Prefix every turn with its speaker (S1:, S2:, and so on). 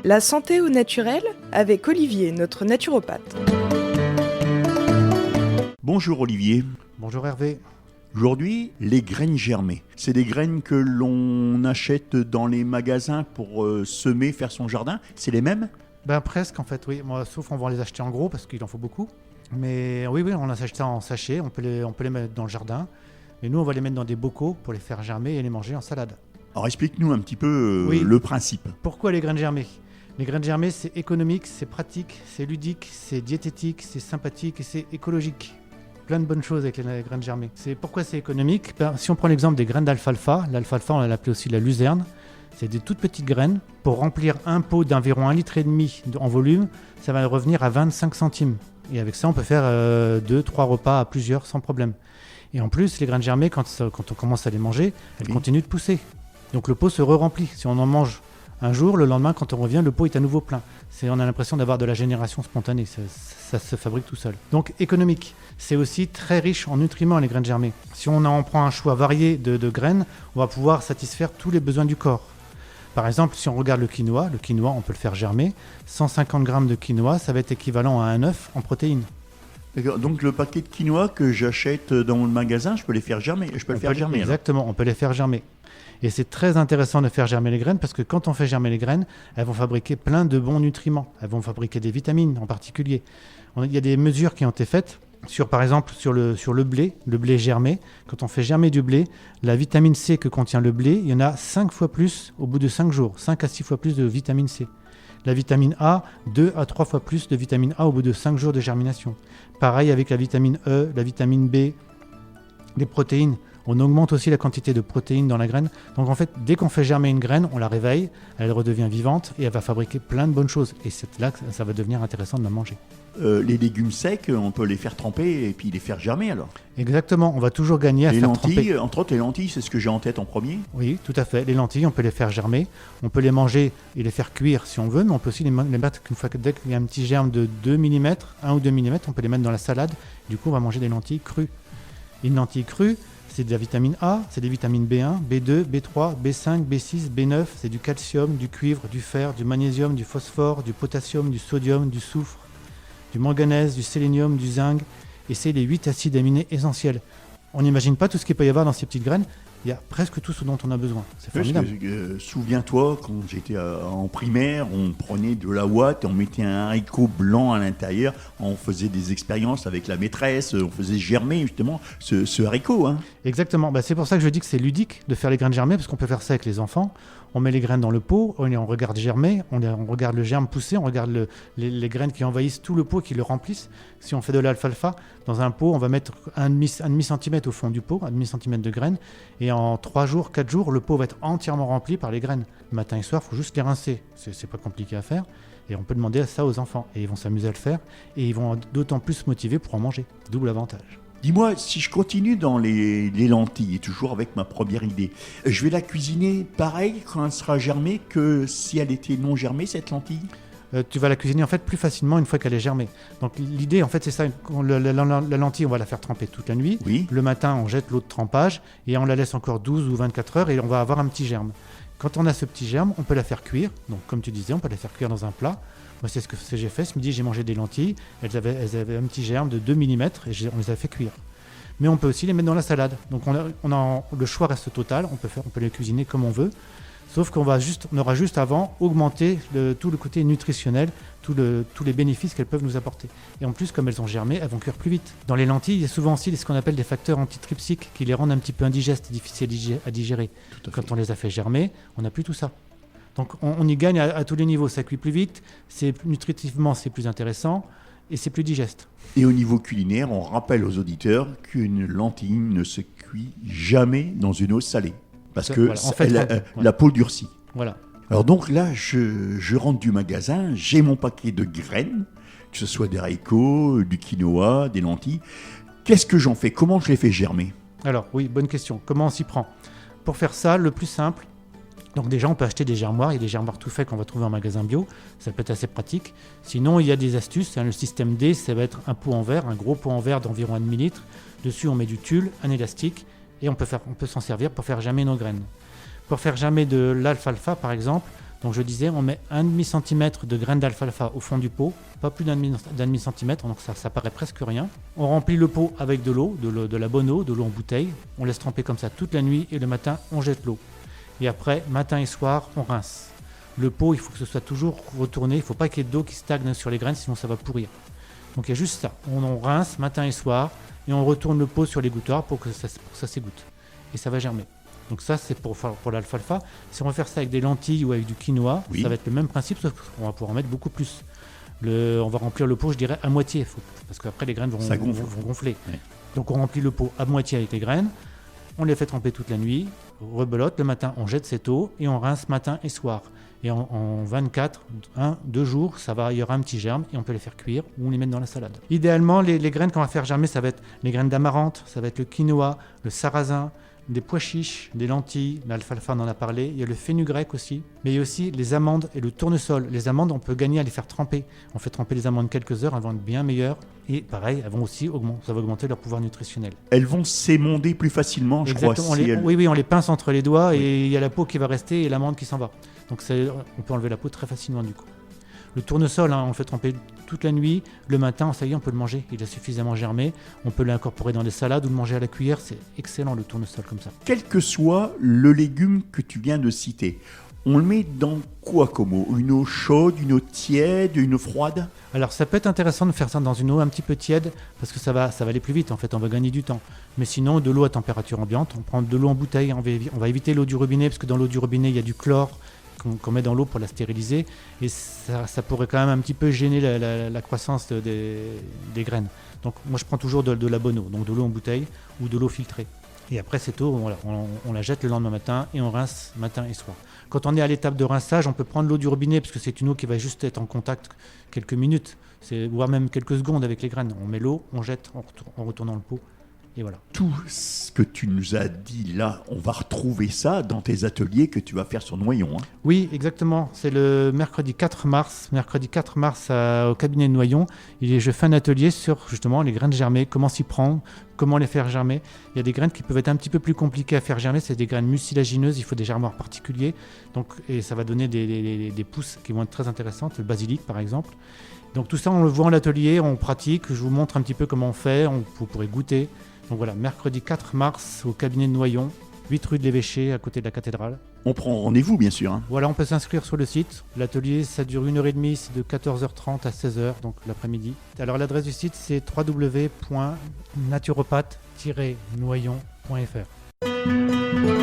S1: La santé au naturel avec Olivier, notre naturopathe.
S2: Bonjour Olivier.
S3: Bonjour Hervé.
S2: Aujourd'hui, les graines germées. C'est des graines que l'on achète dans les magasins pour semer, faire son jardin. C'est les mêmes ?
S3: Ben presque en fait, oui. Moi, sauf on va les acheter en gros parce qu'il en faut beaucoup. Mais oui, on les achète en sachet. On peut les mettre dans le jardin. Et nous, on va les mettre dans des bocaux pour les faire germer et les manger en salade.
S2: Alors explique-nous un petit peu
S3: Oui.
S2: le principe.
S3: Pourquoi les graines germées ? Les graines germées, c'est économique, c'est pratique, c'est ludique, c'est diététique, c'est sympathique et c'est écologique. Plein de bonnes choses avec les graines germées. Pourquoi c'est économique ? Si on prend l'exemple des graines d'alfalfa, l'alfalfa on l'a appelé aussi la luzerne, c'est des toutes petites graines. Pour remplir un pot d'environ 1,5 litre en volume, ça va revenir à 25 centimes. Et avec ça, on peut faire 2-3 repas à plusieurs sans problème. Et en plus, les graines germées, quand on commence à les manger, elles continuent de pousser. Donc le pot se re-remplit. Si on en mange un jour, le lendemain, quand on revient, le pot est à nouveau plein. On a l'impression d'avoir de la génération spontanée. Ça se fabrique tout seul. Donc économique. C'est aussi très riche en nutriments, les graines germées. Si on en prend un choix varié de graines, on va pouvoir satisfaire tous les besoins du corps. Par exemple, si on regarde le quinoa, on peut le faire germer. 150 grammes de quinoa, ça va être équivalent à un œuf en protéines.
S2: D'accord. Donc le paquet de quinoa que j'achète dans le magasin, je peux les faire germer.
S3: Exactement, on peut les faire germer. Et c'est très intéressant de faire germer les graines parce que quand on fait germer les graines, elles vont fabriquer plein de bons nutriments. Elles vont fabriquer des vitamines en particulier. Il y a des mesures qui ont été faites par exemple sur le blé germé. Quand on fait germer du blé, la vitamine C que contient le blé, il y en a 5 fois plus au bout de 5 jours, 5 à 6 fois plus de vitamine C. La vitamine A, 2 à 3 fois plus de vitamine A au bout de 5 jours de germination. Pareil avec la vitamine E, la vitamine B, les protéines. On augmente aussi la quantité de protéines dans la graine. Donc en fait, dès qu'on fait germer une graine, on la réveille, elle redevient vivante et elle va fabriquer plein de bonnes choses. Et c'est là que ça va devenir intéressant de la manger.
S2: Les légumes secs, on peut les faire tremper et puis les faire germer alors.
S3: Exactement, on va toujours gagner à faire tremper.
S2: Les lentilles, entre autres les lentilles, c'est ce que j'ai en tête en premier.
S3: Oui, tout à fait. Les lentilles, on peut les faire germer. On peut les manger et les faire cuire si on veut, mais on peut aussi les mettre dès qu'il y a un petit germe de 2 mm, 1 ou 2 mm, on peut les mettre dans la salade. Du coup, on va manger des lentilles crues. Une lentille crue, c'est de la vitamine A, c'est des vitamines B1, B2, B3, B5, B6, B9, c'est du calcium, du cuivre, du fer, du magnésium, du phosphore, du potassium, du sodium, du soufre, du manganèse, du sélénium, du zinc, et c'est les 8 acides aminés essentiels. On n'imagine pas tout ce qu'il peut y avoir dans ces petites graines, il y a presque tout ce dont on a besoin. C'est formidable.
S2: Souviens-toi, quand j'étais en primaire, on prenait de la ouate et on mettait un haricot blanc à l'intérieur, on faisait des expériences avec la maîtresse, on faisait germer justement ce haricot. Hein.
S3: Exactement, c'est pour ça que je dis que c'est ludique de faire les graines germées, parce qu'on peut faire ça avec les enfants. On met les graines dans le pot, on regarde germer, on regarde le germe pousser, on regarde les graines qui envahissent tout le pot, qui le remplissent. Si on fait de l'alfalfa, dans un pot, on va mettre un demi-centimètre au fond du pot, un demi-centimètre de graines, et en 3 jours, 4 jours, le pot va être entièrement rempli par les graines. Matin et soir, il faut juste les rincer. C'est pas compliqué à faire, et on peut demander ça aux enfants, et ils vont s'amuser à le faire, et ils vont d'autant plus se motiver pour en manger. Double avantage.
S2: Dis-moi, si je continue dans les lentilles, et toujours avec ma première idée, je vais la cuisiner pareil quand elle sera germée que si elle était non germée, cette lentille ?
S3: Tu vas la cuisiner en fait plus facilement une fois qu'elle est germée. Donc l'idée en fait c'est ça, la lentille on va la faire tremper toute la nuit.
S2: Oui.
S3: Le matin on jette l'eau de trempage et on la laisse encore 12 ou 24 heures et on va avoir un petit germe. Quand on a ce petit germe, on peut la faire cuire. Donc comme tu disais, on peut la faire cuire dans un plat. Moi c'est ce que j'ai fait. Ce midi j'ai mangé des lentilles. Elles avaient un petit germe de 2 mm et on les a fait cuire. Mais on peut aussi les mettre dans la salade. Donc le choix reste total. On peut les cuisiner comme on veut. Sauf qu'on aura juste avant augmenté tout le côté nutritionnel, tous les bénéfices qu'elles peuvent nous apporter. Et en plus, comme elles ont germé, elles vont cuire plus vite. Dans les lentilles, il y a souvent aussi ce qu'on appelle des facteurs antitrypsiques qui les rendent un petit peu indigestes et difficiles à digérer. Quand on les a fait germer, on n'a plus tout ça. Donc on y gagne à tous les niveaux. Ça cuit plus vite, nutritivement c'est plus intéressant et c'est plus digeste.
S2: Et au niveau culinaire, on rappelle aux auditeurs qu'une lentille ne se cuit jamais dans une eau salée. Parce que la peau durcit.
S3: Voilà.
S2: Alors donc là, je rentre du magasin, j'ai mon paquet de graines, que ce soit des haricots, du quinoa, des lentilles. Qu'est-ce que j'en fais ? Comment je les fais germer ?
S3: Alors oui, bonne question. Comment on s'y prend ? Pour faire ça, le plus simple, donc déjà on peut acheter des germoirs, il y a des germoirs tout faits qu'on va trouver en magasin bio, ça peut être assez pratique. Sinon il y a des astuces, le système D, ça va être un pot en verre, un gros pot en verre d'environ 1,5 litre. Dessus on met du tulle, un élastique, et on peut s'en servir pour faire germer nos graines. Pour faire germer de l'alfalfa, par exemple, Donc je disais, on met 1,5 cm de graines d'alfalfa au fond du pot, pas plus d'1,5 cm, donc ça paraît presque rien. On remplit le pot avec de l'eau, de la bonne eau, de l'eau en bouteille. On laisse tremper comme ça toute la nuit et le matin, on jette l'eau. Et après, matin et soir, on rince. Le pot, il faut que ce soit toujours retourné, il ne faut pas qu'il y ait d'eau qui stagne sur les graines, sinon ça va pourrir. Donc il y a juste ça, on rince matin et soir et on retourne le pot sur l'égouttoir pour que ça s'égoutte. Et ça va germer. Donc ça, c'est pour l'alfalfa. Si on veut faire ça avec des lentilles ou avec du quinoa, ça va être le même principe, sauf qu'on va pouvoir en mettre beaucoup plus. On va remplir le pot, je dirais, à moitié, parce qu'après les graines vont gonfler. Ouais. Donc on remplit le pot à moitié avec les graines, on les fait tremper toute la nuit, rebelote, le matin on jette cette eau et on rince matin et soir. Et en 2 jours, il y aura un petit germe et on peut les faire cuire ou on les met dans la salade. Idéalement, les graines qu'on va faire germer, ça va être les graines d'amarante, ça va être le quinoa, le sarrasin, des pois chiches, des lentilles, l'alfalfa on en a parlé, il y a le fenugrec aussi, mais il y a aussi les amandes et le tournesol. Les amandes, on peut gagner à les faire tremper. On fait tremper les amandes quelques heures, elles vont être bien meilleures et pareil, elles vont aussi ça va augmenter leur pouvoir nutritionnel.
S2: Elles vont s'émonder plus facilement, je crois.
S3: Oui, on les pince entre les doigts et il y a la peau qui va rester et l'amande qui s'en va. Donc on peut enlever la peau très facilement du coup. Le tournesol, on le fait tremper toute la nuit. Le matin, ça y est, on peut le manger. Il a suffisamment germé. On peut l'incorporer dans des salades ou le manger à la cuillère. C'est excellent le tournesol comme ça.
S2: Quel que soit le légume que tu viens de citer, on le met dans quoi comme eau ? Une eau chaude, une eau tiède, une eau froide ?
S3: Alors ça peut être intéressant de faire ça dans une eau un petit peu tiède parce que ça va aller plus vite en fait, on va gagner du temps. Mais sinon, de l'eau à température ambiante, on prend de l'eau en bouteille, on va éviter l'eau du robinet parce que dans l'eau du robinet, il y a du chlore qu'on met dans l'eau pour la stériliser et ça pourrait quand même un petit peu gêner la croissance des graines. Donc moi je prends toujours de la bonne eau, donc de l'eau en bouteille ou de l'eau filtrée. Et après cette eau, on la jette le lendemain matin et on rince matin et soir. Quand on est à l'étape de rinçage, on peut prendre l'eau du robinet parce que c'est une eau qui va juste être en contact quelques minutes, voire même quelques secondes avec les graines. On met l'eau, on jette en retournant le pot. Et voilà.
S2: Tout ce que tu nous as dit là, on va retrouver ça dans tes ateliers que tu vas faire sur Noyon. Hein.
S3: Oui, exactement. C'est le mercredi 4 mars. Au cabinet de Noyon. Je fais un atelier sur justement les graines germées, comment s'y prendre, comment les faire germer. Il y a des graines qui peuvent être un petit peu plus compliquées à faire germer. C'est des graines mucilagineuses. Il faut des germoirs particuliers. Et ça va donner des pousses qui vont être très intéressantes. Le basilic, par exemple. Donc tout ça, on le voit en atelier, on pratique. Je vous montre un petit peu comment on fait. Vous pourrez goûter. Donc voilà, mercredi 4 mars au cabinet de Noyon, 8 rue de l'Évêché, à côté de la cathédrale.
S2: On prend rendez-vous, bien sûr. Hein.
S3: Voilà, on peut s'inscrire sur le site. L'atelier, ça dure 1h30, c'est de 14h30 à 16h, donc l'après-midi. Alors l'adresse du site, c'est www.naturopathe-noyon.fr.